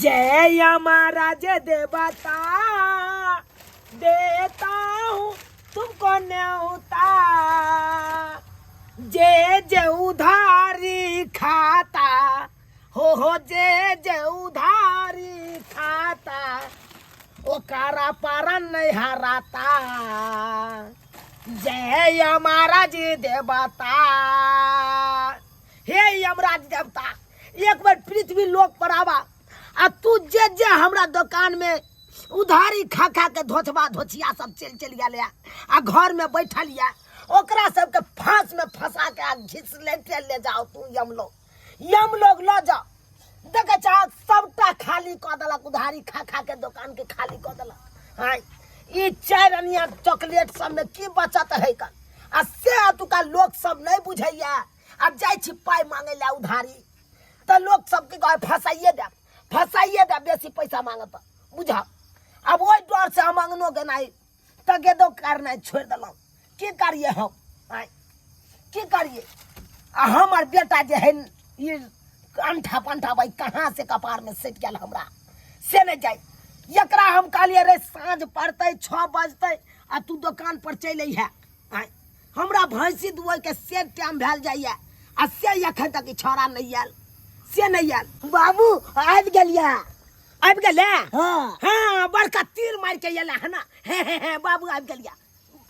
जय यमराज देवता देता हूँ तुमको न्योता, जे जे उधारी खाता हो जे उधारी खाता ओकरा पारा नहीं हराता। जय यमराज देवता। हे यमराज देवता, एक बार पृथ्वी लोक पर आवा आ तू जे जे हमरा दुकान में उधारी खा खा के धोचबा धोचिया सब चल गया आ घर में बैठल या ओकरा सबके फांस में फंसा के आ घिस ले जाओ। तू यम लोग लो जाओ। देखे चाह सबटा खाली क देलक, उधारी खा खा के दुकान के खाली क देलक। हाँ ई 4 अनिया चॉकलेट सब में की बचत है कर आ से अतुका लोग सब नहीं बुझैया। अब जाय छी पाई मांगे ला उधारी तो लोग सबके कहे फसाइए दे बेसी पैसा मांगत बुझा। अब वही डर से हम अंगनो के नहीं तगेदो करना छोड़ दिलौं। की करिए हम की करिए। हमार बेटा जे है ये अंठा पंठा भाई कहाँ से कपार में सेट गया हमरा से नहीं जाए। एकरा हम कहलिए रे साँझ पड़ते 6 बजते आ तू दुकान पर चल है। हमरा भैंसी दुआई के से टाइम भेल जाइए आ से एखन तक छोड़ा नहीं आयल से नहीं आयल। बाबू आबि गेलिया आबि गेले। हाँ हाँ बड़का तीर मार के एला है ना। हे बाबू आबि गेलिया।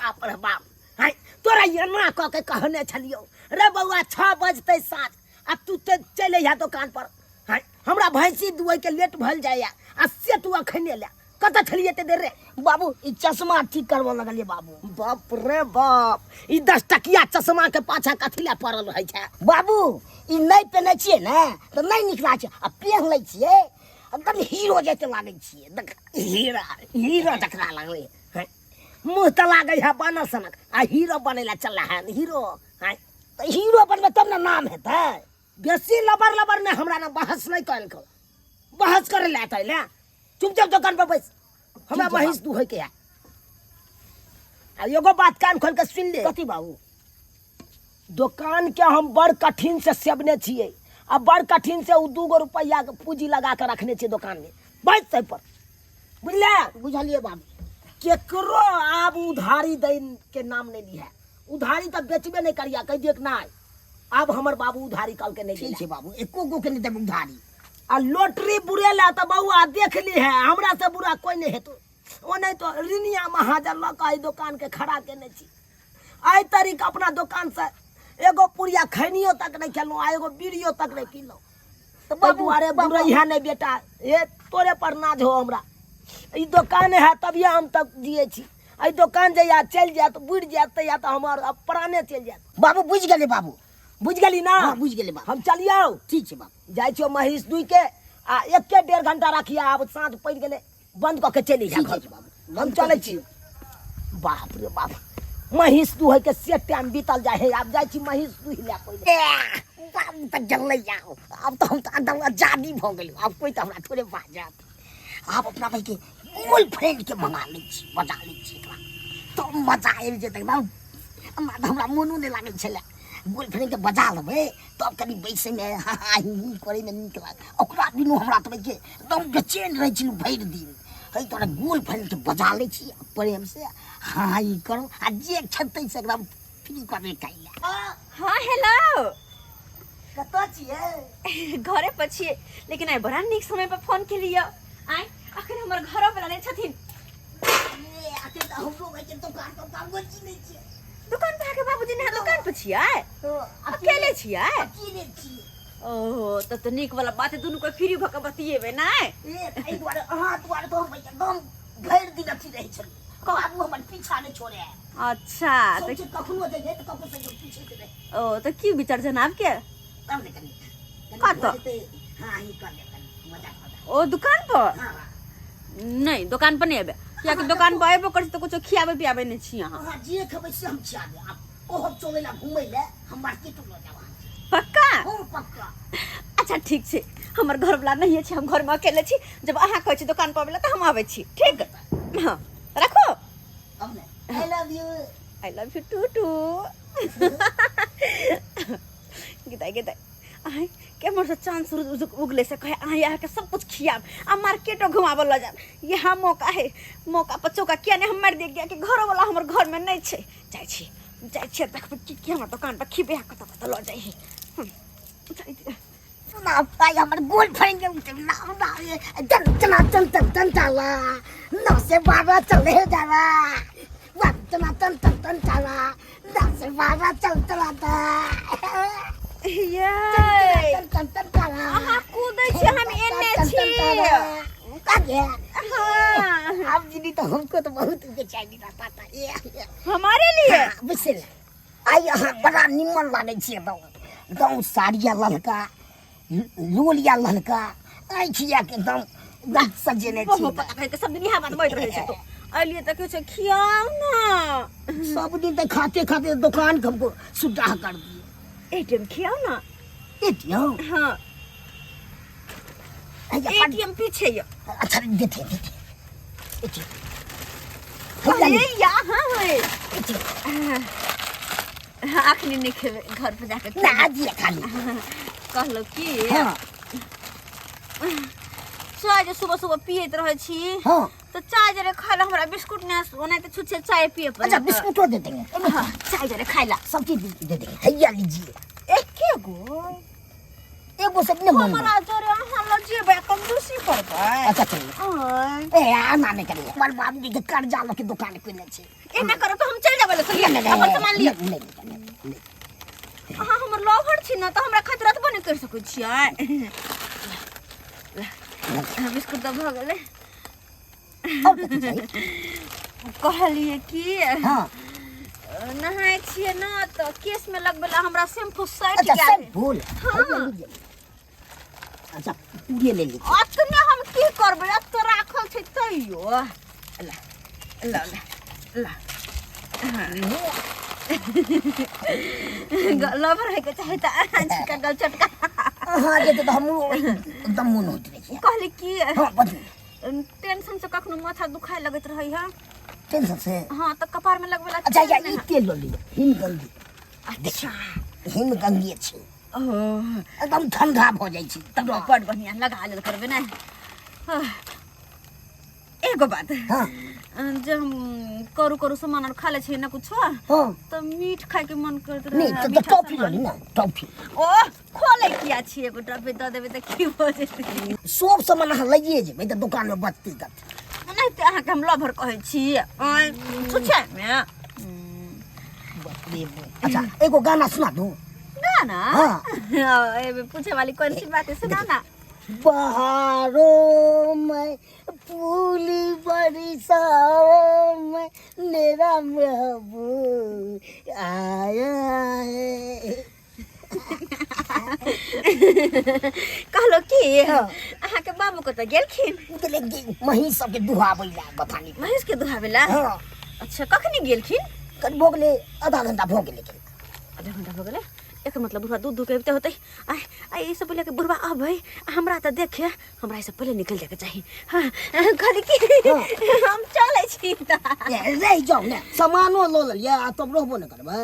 बाप रे बाप। हाय तोरा एना क के कहने छलियो रे बउआ 6 बजते साँझ आ तू ते चले है दुकान पर। हाय हमरा भैंसी दुआई के लेट भल जाया आ से तू अखने ले कत छलिए ते दे रे। बाबू ई चश्मा ठीक करबो लगलिए बाबू। बाप रे बाप ई 10 टकिया चश्मा के पाछा कथिला पड़ल रहै छै। बाबू ई नहीं पहने छिए ना तो नहीं नीक लागे छै आ पहन लै छिए एकदम हीरो जैसे लागे छिए। देख हीरो जकरा लागले है मुंह त लागे है बनल सनक आ हीरो बनेला चला है हीरो। है तो हीरो बनबे तब ना नाम हेतै। बेसी लबर में हमरा ना बहस नहीं करल को बहस करे ले आते ले चुपचाप दुकान पर बैस। हमरा महिष दुहै के आ एगो बात कान खोल के सुन ले। कथी बाबू। दुकान के हम बड़ कठिन से सेबने छिए आ बड़ कठिन से उ 2 रुपया के पूंजी लगा के रखने छिए दुकान में बैठ से पर बुझले। बुझलिए बाबू। केकरो आब उधारी दे के नाम नहीं लिया। उधारी तो बेचबे नहीं करिया कह दिए ना अब हमर बाबू उधारी कल के नहीं ठीक है बाबू एको गो के नहीं देब उधारी। आ लॉटरी बुरेला तो बउआ देख ली है हमरा से बुरा कोई नहीं हेतो। ओ नहीं तो रिनिया महाजन लका दुकान के खड़ा के नहीं छी। आई तरीक अपना दुकान से एगो पुड़िया खैनियो तक नहीं खेलो आ एगो बीड़ियो तक नहीं पीलो। तो बाबू अरे बुरैया नहीं बेटा ए तोरे पर नाज हो हमरा। ई दुकान है तभी हम तक जिए छी। आई दुकान जइया चल जात बुड़ जात या तो हमार प्राणे चल जात। बाबू बुझ गेले बाबू बुझ गेली ना। हाँ, बुझ गेले बाबू हम चलियो ठीक छै बाबू। जाय छियो महिष दुई के आ 1.5 घंटा रखिया अब साँझ पड़ गेले बंद क के चली जा घर बाबू हम चले छी। बाप रे बाप महिष दुहै के से टाइम बीतल जाय है। अब जाय छी महिष दुहि ले पहिले बाबू त जल्लै जाओ। अब तो हम त आजादी भ गेल अब कोई त हमरा थोड़े बाजत। आप अपना भाई के गर्लफ्रेंड के मंगा ले छी बजा ले छी एकरा तो मजा आबि जेतै ना। हमरा मोनो नहीं लागे छले गर्लफ्रेंड के बजा लेबै तब कनी बैसे में हा ही करे में नीक लाग। ओकरा दिनो हमरा त के एकदम बेचैन रहै छी भरि दिन। है तोरा गर्लफ्रेंड के बजा ले छी प्रेम से हाँ ही करो आ जे छतै से एकदम फ्री करे काइला। हाँ हेलो कतऽ छियै। घरे पर छिए लेकिन आई बड़ा निक समय पर फोन के लिए आई अखन हमर घर वाला नहीं छथिन। ए आके त हमरो भाई के दुकान पर काम गोची नहीं छियै। दुकान पर आके बाबूजी ने दुकान पर छिए अकेले छिए। अकेले छियै। ओहो तो निक वाला बात है। दुनू को फ्री भक बतिएबे ना। ए ताई द्वारे अहाँ द्वारे तो हम एकदम भरि दिन अथी रहै छल। बाबू हमर पीछा नहीं छोड़े। अच्छा तो कखनो जे जे कखनो से पीछे से रहे। ओ तो की विचार जनाब के तब ने कनी कत हाँ ही कर ले मजा ओ दुकान पर। हाँ नहीं दुकान पर नहीं आबे क्या कि दुकान पर आबे कर तो कुछ खियाबे पियाबे नहीं छी यहां। हां जे खबै से हम खिया दे। आप ओहो चलेला घुमै ले हम मार्केट लो जावा। पक्का हां पक्का। अच्छा ठीक छे हमर घर वाला नहीं छे हम घर में अकेले छी। जब अहाँ कहै छी दुकान पर आबे त हम आबै छी ठीक। हां रखो हमने I love you too too. गिदाई गिदाई आई केमर से चांद सूरज उगले से कहे आ यहाँ के सब कुछ खियाब आ मार्केटो घुमावल ल जाब यहाँ मौका है मौका पर चौका किया नहीं हम मार दे गया कि घर वाला हमर घर में नहीं छे जाय छे देखब की हमर दुकान पर खिबे कत कत ल जाय है ना पाई हमर गोल फरेंगे उठे ना ये चन चला 9 से 12 चले जाला चन चला 10 से 12 चला था ये चन चला आहा कूदै छी हम एने छी कागे हां आप जी तो हमको तो बहुत बेचैनी रहता था ये हमारे लिए बिसर आई यहाँ बड़ा निमन लागे छी एकदम साड़िया ललका लोलिया ललका आई छिया के एकदम सजेने छी पता के सब दिन यहाँ बात बैठ रहे छै तो अलिए तक कुछ खियाओ ना सब दिन तो खाते खाते दुकान हमको सुधार कर दिए एटीएम खियाओ ना एटीएम हाँ एटीएम पीछे ये अच्छा देते ये यहाँ है एटीएम आखिर नहीं खेवे घर पे जाकर ना दिए खाली कहलो कि हाँ चाय जो सुबह सुबह पियत रहे छी हाँ तो चाय जरे खाला हमरा बिस्कुट ने ओने तो छुछे चाय पिए पर अच्छा बिस्कुट दे देंगे हाँ चाय जरे खाइला सब चीज दे देंगे हैया लीजिए एके गो एगो सब नहीं मांगना हमरा जरे हम जेबे कंजूसी करबै अच्छा चलिए ए आना नहीं करिए हमारे बाबू जी के कर्जा लो के दुकान खोलने छे एना करो तो हम चल जाबे ले अपन सामान लियो हां हमर लवर छी ना तो हमरा खातिर रतबो नहीं कर सकै छियै बिस्कुट तो भ गेलै कहलिए कि हां नहाय छियै ना तो केस में लगबेला हमरा शैम्पू सेट अच्छा क्या सब है भूल अच्छा ये ले लीजिए अतने हम की करबै अब तो राखल छै तइयो ला लवर है के चाहे त का गल चटका हां ये तो हम एकदम मन होत रही कहली कि हां बता टेंशन से कखनो माथा दुखाय लगत रहै है टेंशन से हां त कपार में लगबेला अच्छा या ई तेल लो लीजिए हिमगंगी अच्छा हिमगंगी छै ओह एकदम ठंडा हो जाय छै तब बड़ बढ़िया लगा ले करबे ना एगो बात हां जब हम करू सामान और खा ले छी ना कुछ हां तो मीठ खाए के मन करत रहे नहीं तो टॉफी लो ना टॉफी ओ खोले किया छी एगो टॉफी द देबे त की हो जेतै सब सामान अहाँ लइए जेबै त दुकान में बचती तक नहीं तो अहाँ के हम लवर कहै छी सोचे में अच्छा एगो गाना सुना दूं गाना हाँ। ए पूछे वाली कौन सी बात है सुना ना बहारों में फूली बरसाओं में मेरा महबूब आया है कहलो कि हाँ। अहाँ के बाबू को तो गेलखिन मही सबके दुहाबै ला बतानी महेश के दुहावेला हाँ अच्छा कखनी गेलखिन कल भोग ले आधा घंटा भोग लेकिन आधा घंटा हो गेलै एक मतलब बुढ़वा दूध के होते आय आय ई सब पहले के बुढ़वा आबै हमरा त देखे हमरा ई सब पहले निकल जाके चाहिए हां कहली कि हम चलै छी त रह जाओ ना सामानो लो लिया तब रहबो न करबै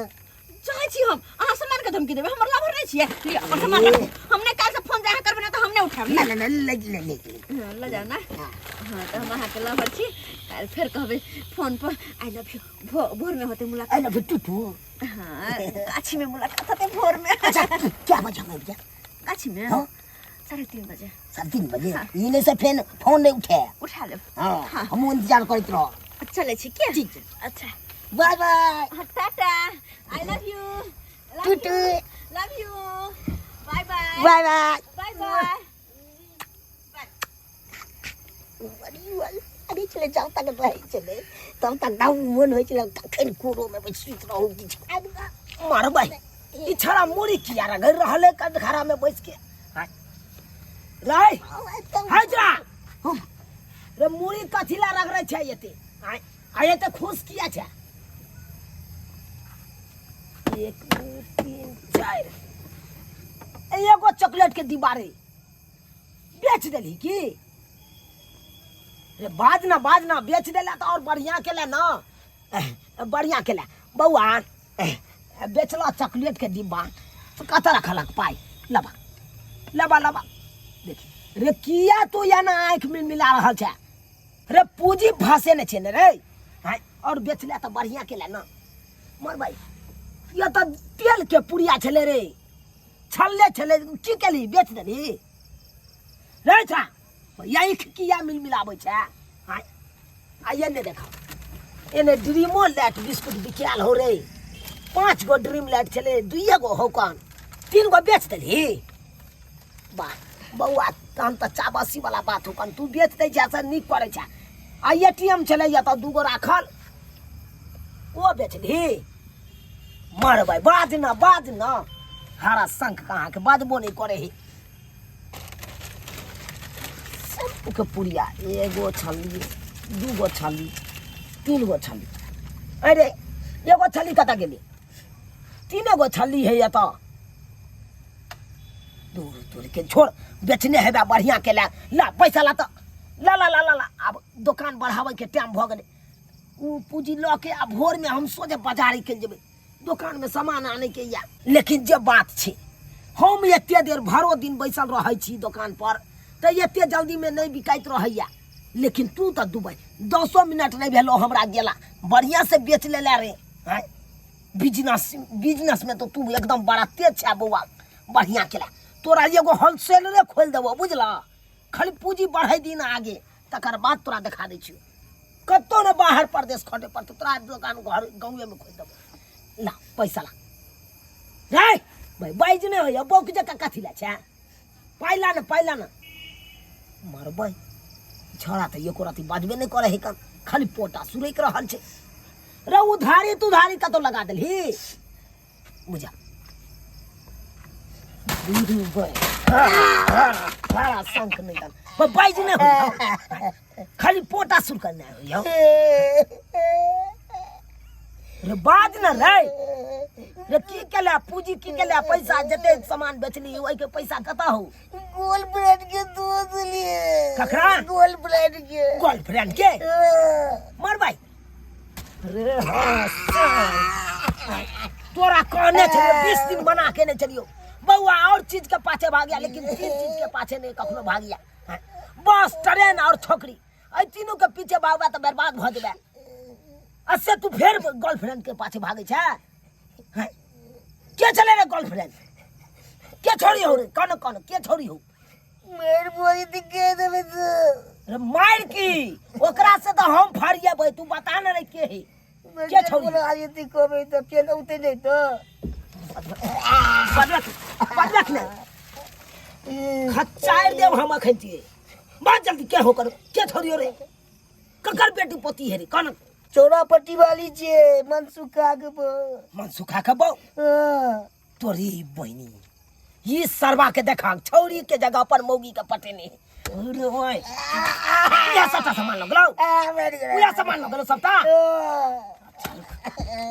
चाहे छी हम अहाँ सामान के धमकी देबै हमर लवर नहीं छियै लिया अपन सामान रखो हमने काल से फोन जहाँ करबै ना तो हमने उठाब ना ना ले जाओ ना हाँ तो हम अहाँ के लवर छी काल फिर कहबै फोन पर आई लव यू भोर में होते मुलाकात आई लव यू टू हाँ गाछी में मुलाकात होते भोर में अच्छा क्या बजे में भैया गाछी में हाँ 3:30 बजे 3:30 बजे इने से फिर फोन नहीं उठे उठा ले हां हम इंतजार करत रह चले छी क्या ठीक अच्छा bye bye ta ta I love you too too love you bye bye bye bye bye bye अरे चले जाओ तक रह चले तब तक ना मन होय चले कखन कोरो में बैठ रहू कि मार भाई ई छड़ा मोरी किया रह रहले कद खरा में बैठ के राय हाय जा रे मोरी कथिला रख रहे छै एते आय त खुश किया छै 1 2 3 4 एगो चॉकलेट के दीवारे बेच देली की रे बाजना बेच देला तो और बढ़िया केला ना बढ़िया केला बउआ बेचला चॉकलेट के डिब्बा तो कत रखलक पाई लबा लबा लबा देखी रे किया तू या ना आँख में मिला रहल छै रे पूंजी भासे ने छै ने रे हां और बेच ले तो बढ़िया केला ना मर भाई ये तो तेल के पुड़िया छले रे छल्ले छले की केली बेच देली रे छा यही किया मिल मिलाबै छै हां आइए ने देखा एने ड्रीमो लाइट बिस्कुट बिकाल हो रे 5 गो ड्रीम लाइट छले 2 गो होकन 3 गो बेच देली बा बउआ तहन तो चाबसी वाला बात होकन तू बेच दै छै से नीक पड़े छै आ एटीएम छले या तो 2 गो राखल ओ बेचली मर भाई बाज ना हारा शंख कहाँ के बाजबो नहीं करे ही सब के पुड़िया 1 गो छली 2 गो छली 3 गो छली अरे 1 गो छली कता गेली 3 गो छली है या तो दूर दूर के छोड़ बेचने है बढ़िया के ला पैसा ला तो ला ला ला ला ला अब दुकान बढ़ावे के टाइम भ गेले उ पूंजी ल के अब भोर में हम सोचे बाजारी के जेबे दुकान में सामान आने के या लेकिन जे बात छे हम एते देर भरो दिन बैसल रहै छी दुकान पर त एते जल्दी में नहीं बिकाइत रहैया लेकिन तू तो दुबई 10 मिनट नहीं भेलो हमरा गेला बढ़िया से बेच ले रे हैं बिजनेस में तो तू एकदम बड़ा तेज छै बउआ बढ़िया केला तोरा एगो होलसेल रे खोल देबो बुझला खाली पूंजी बढ़ाई दिन आगे तकर बाद तोरा दिखा दै छियो कतो न बाहर प्रदेश खटे पर तोरा दुकान घर गांव में खोल देबो ला पैसा ला रे भाई बाइज ने होय बौक जका कथि ला छै पाइला न मरबै छोड़ा त एको राती बाजबे नहीं करे है कम खाली पोटा सुरैक रहल छै रे उधारी कतो लगा देलही बुझा हारा शंख नहीं कर बाइज ने होय खाली पोटा सुर करना हो रे बाज न रे की केला पूंजी की केला पैसा जते सामान बेचली ओइ के पैसा कता हो गर्लफ्रेंड के दूध लिए ककरा गर्लफ्रेंड के मर भाई रे तोरा कहने छे 20 दिन बना के ने चलियो बउआ और चीज के पाछे भाग गया लेकिन 3 चीज के पाछे नहीं कखनो भाग गया बस ट्रेन और छोकरी ए तीनों के पीछे भागबा त बर्बाद भ जेबे असे तू फिर गर्लफ्रेंड के पाछे भागे छै हैं के चले रे गर्लफ्रेंड के छोड़ी हो रे कौन के छोड़ी हो मेरे बोली दिखे देबे तो रे मार की ओकरा से तो हम फरिया भाई तू बता न रे के है के छोड़ी बोला आये ती को बे तो के उते नहीं तो बदलक ने खच्चार देव हम खंती बात जल्दी के हो कर के छोड़ी हो रे ककर बेटी पोती है रे कौन चौरापट्टी वाली छे मनसुखा के बो तोरी बहनी ये सरवा के देखा छौरी के जगह पर मौगी के पटे नहीं अरे ओए या सबटा सामान लगलो या सामान लगलो सबटा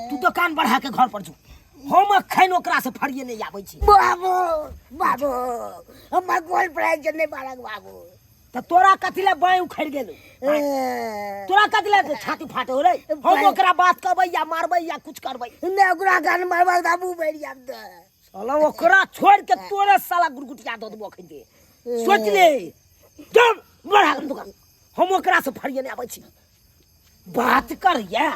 तू दुकान बढ़ा के घर पर जो हम खैन ओकरा से फरिए नहीं आबै छी बाबू हमर गर्लफ्रेंड जने बालक बाबू त तोरा कथिले बाय उखड़ गेलो तोरा कथिले छाती फाटे हो रे हम ओकरा बात करबै या मारबै या कुछ करबै ने ओकरा गान मारबा बाबू बैठ जाब त साला ओकरा छोड़ के तोरे साला गुरगुटिया दो देबो खैते सोच ले जब बढ़ा के दुकान हम ओकरा से फरिए नहीं आबै छी बात कर या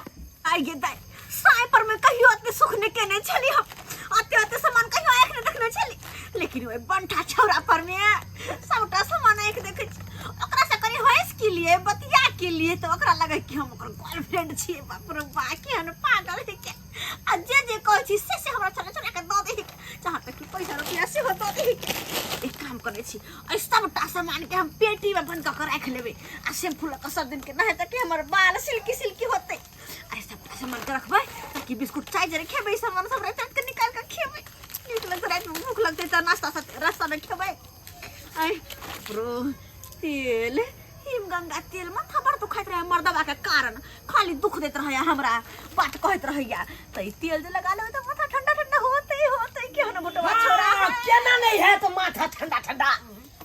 आई गे दाई साई पर में कहियो अते सुख ने केने छली हम अते सामान कहियो एक ने देखने छली लेकिन ओए बंठा छौरा पर में सबटा सामान एक देखे ओकरा से कनी होइस के लिए बतिया के लिए तो ओकरा लगे कि हम ओकर गर्लफ्रेंड छी बाप रे बाकी हन पागल है के आ जे कहै छी से हमरा छोरा के दो दे जहां तक कि पैसा रुपया से हो दो दे एक काम करे छी ए सबटा सामान के हम पेटी में बंद कर रख लेबे आ शैम्पू लगा सब दिन के नहीं त कि हमर बाल सिल्की होते अरे सबटा सामान के रखबै ताकि बिस्कुट चाय जरे खेबै सामान सब रात के निकाल के खेबै निकल रात में भूख लगते त नाश्ता साथ रास्ता में खेबै आई प्रो तेल हिमगंगा तेल माथा पर दुखाइत रहे मर्दबा के कारण खाली दुख देत रहे हमरा बात कहत रहैया त ई तेल जे लगा लेबै त माथा ठंडा होते के हन गोटवा छोरा केना नहीं है तो माथा ठंडा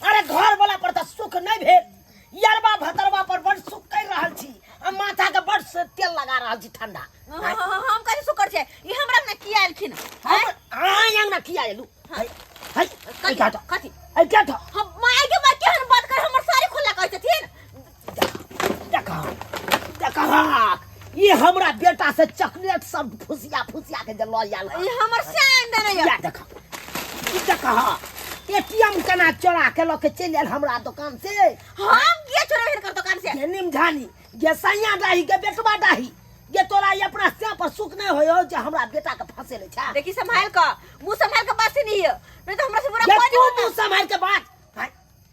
अरे घर वाला पर त सुख नहीं भेल यारबा भतरबा पर बड़ सुख कर रहल छी हम माथा के बड़ से तेल लगा रहल छी ठंडा हम कहि सुकर छै ई हमरा न किया आलखिन हम यांग न किया एलू हाय हाय कथि आई हमरा बेटा से चॉकलेट सब फुसिया के जे लऽ आयल ई हमर सैन देने या देख ई देख हां एटीएम केना चोरा के लऽ के चलि आयल हमरा दुकान से हम के चोरा हिनकर दुकान से ये निमझानी ये सैया डाही के बेटवा डाही ये तोरा ये अपना से पर सुख नहीं होयो जे हमरा बेटा के फंसे ले छा देखी संभाल का मुंह संभाल के बात नहीं है नहीं तो हमरा से बुरा ये कोई तू नहीं मुंह संभाल के बात हैं?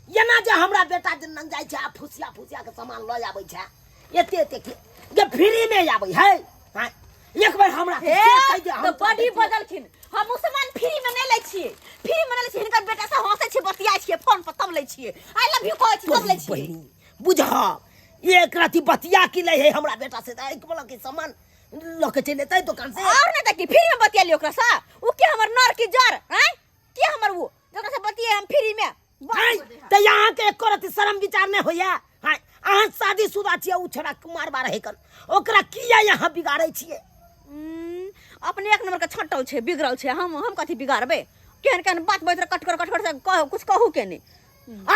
ये ना जे हमरा बेटा जे नंग जाय छा फुसिया के सामान लऽ आबै छा एते के ये फ्री में आबै है हैं? एक बार हमरा से कह दे तो बड़ी बदलखिन हम उ सामान फ्री में नहीं लै छिए फ्री में नहीं लै छिए हिनकर बेटा से हंसै छिए बतियाइ छिए फोन पर तब लै छिए आई लव यू कहै छी तब लै छिए बुझा एक राती बतिया की ले है हमरा बेटा से एक बोला के सामान लके चले तै दुकान से और नहीं तकी फ्री में बतिया लियो ओकरा सा उ के हमर नर की जर हैं के हमर वो जकरा से बतिये हम फ्री में त यहाँ के एको रति शर्म विचार नहीं होया हैं अहाँ शादीशुदा छियै उ छोरा कुमार बा रहे कन ओकरा किया यहाँ बिगाड़ै छियै अपने एक नंबर का छटल छे बिगड़ल छे हम कथी बिगाड़बे केहन बात बैठ कट कर से कुछ कहू के नहीं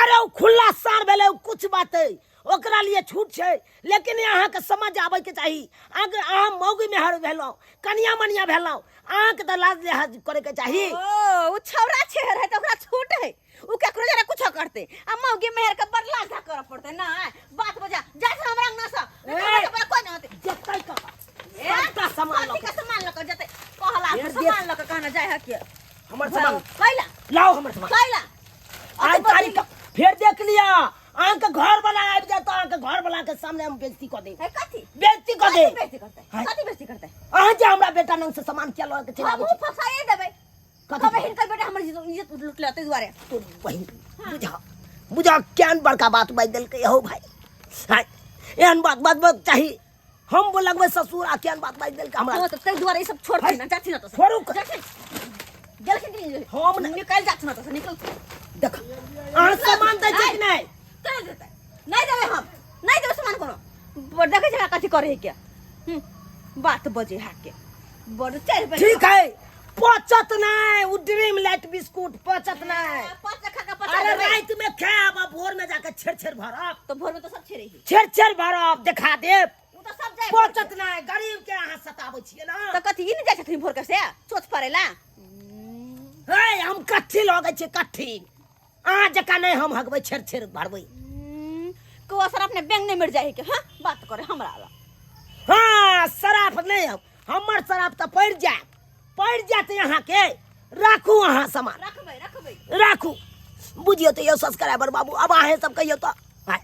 अरे उ खुला सार भेले कुछ बात है ओकरा लिए छूट छे लेकिन यहाँ के समझ आवे के चाहिए अगर अहाँ मौगी में हर भेलो कनिया मनिया भेलो अहाँ के त लाज लिहाज करे के चाहिए ओ उ छौरा छे है त ओकरा छूट है उ केकरो जरा कुछ करते आ मौगी मेहर के बदला जा कर पड़ते ना बात बजा जा से हमरा अंगना सा हमरा कोई न होते जतै का सबटा सामान लो का सामान लक जते कहला सामान लक कहना जाय है के हमर सामान कैला लाओ हमर सामान कैला आज तारीख फिर देख लिया आंख घर वाला आ जाता आंख घर वाला के सामने हम बेइज्जती कर दे है कथी बेइज्जती कर दे बेइज्जती करते कथी बेइज्जती करते अहाँ जे हमरा बेटा नंग से सामान क्या लो के चला हम फसाए देबे कबे हिनकर बेटा हमर इज्जत लूट लेते दुआरे तो बहिन बुझा केन बड़का बात बाज देल के हो भाई हाय एहन बात चाहिए हम बोलगबे ससुर आ केन बात बाज देल के हमरा तो तै दुआरे ई सब छोड़ ना जाती ना तो छोड़ू जल के हम निकल जात ना तो निकल देख अहाँ सामान दे छै कि नहीं चल देते नहीं देबे हम नहीं देबे सामान कोनो देखे जगह कथी करे है क्या बात बजे है के बड़ 4 रुपए ठीक है पचत नहीं उ ड्रीम लाइट बिस्कुट पचत नहीं पाँच खा का अरे 50 रात में खाब भोर में जाके छेड़ भरब तो भोर में तो सब छेड़े ही छेड़ भरब देखा देब उ तो सब जाए पचत नहीं गरीब के अहाँ सताबै छियै ना तो कथी इ न जाय छथिन भोर के से सोच पड़ेला हे हम कट्ठी लगे छे कट्ठी अहाँ जका नहीं हम हगबै छेड़ भरबै को असर अपने बैंक नहीं मिट जाए के हां बात करे हमरा वाला हाँ सराफ नहीं हमर सराफ तो पड़ जाते यहाँ के राखू अहाँ सामान रखबै राखू बुझियो तो यो सब्सक्राइबर बाबू अब अहें सब कहियो तो हाय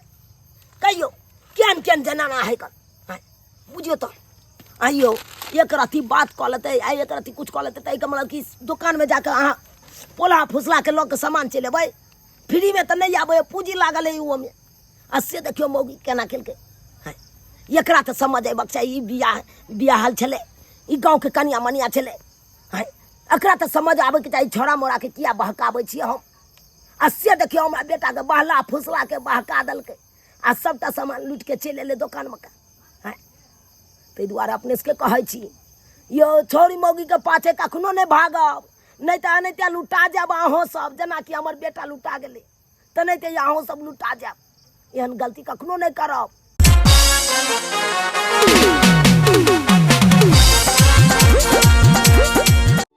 कहियो केन जनाना है कर हाय बुझियो तो आइयो एक राती बात कह लेते आई एक राती कुछ कह लेते तै मतलब कि दुकान में जाकर अहाँ पोला फुसला के लोग के सामान चले भाई फ्री में तो नहीं आबे पूंजी लागल है उ में अस्से देखियो मौगी केना केलके हाय एकरा तो समझ अयबाक चाहिए बियाहल छले ई गांव के कनिया मनिया छले हाय एकरा तो समझ आबे के चाहिए छोरा मोरा के किया बहकाबै छी हम अस्से देखियो हमरा बेटा के बहला फुसला के बहका देलकै आ सबटा सामान लूट के चलि एले दुकान में का हाय तै दुआरे अपने से कहै छी यो छोरी मौगी के पाछे कखनो नहीं भागब नहीं तो अनैते लुटा जाब अहों सब जना कि हमर बेटा लुटा गेलै तो नहीं तो अहों सब लुटा जाब एहन गलती कखनो नहीं करब